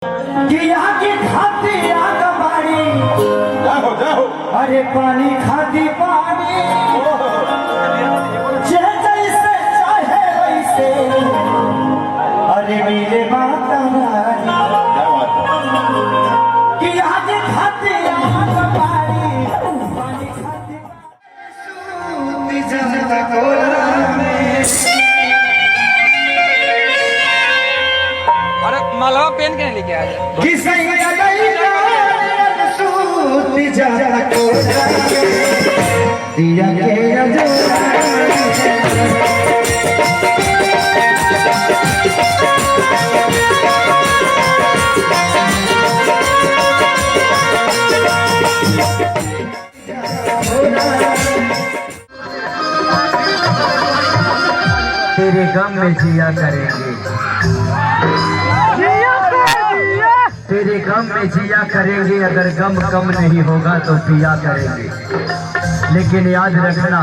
कि यहाँ की खाती आग बाड़ी, जाओ जाओ अरे पानी खाती पानी, जैसे चाहे वैसे, अरे मेरे माता रानी। क्या बात है। कि यहाँ की खाती आग बाड़ी, पानी खाती पानी, जहाँ कोला में। अरे मालवा पेन के लेके आ जाए। किसी सूती जहाँ कोला में, दिया के अजूबा। तेरे गम में जिया करेंगे, तेरे गम में जिया करेंगे। अगर गम कम नहीं होगा तो पिया करेंगे। लेकिन याद रखना,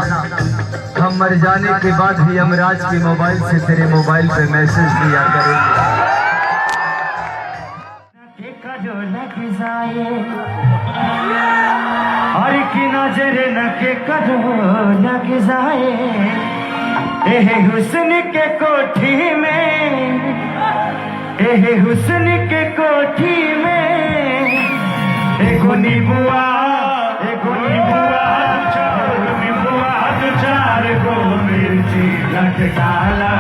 हम मर जाने के बाद भी यमराज की मोबाइल से तेरे मोबाइल पे मैसेज दिया करेंगे। और की नजर न के करो लग जाए, हुस्न के कोठी में, हुस्न के कोठी में, एगो नीबुआ दो चार गो मिर्ची लटकाला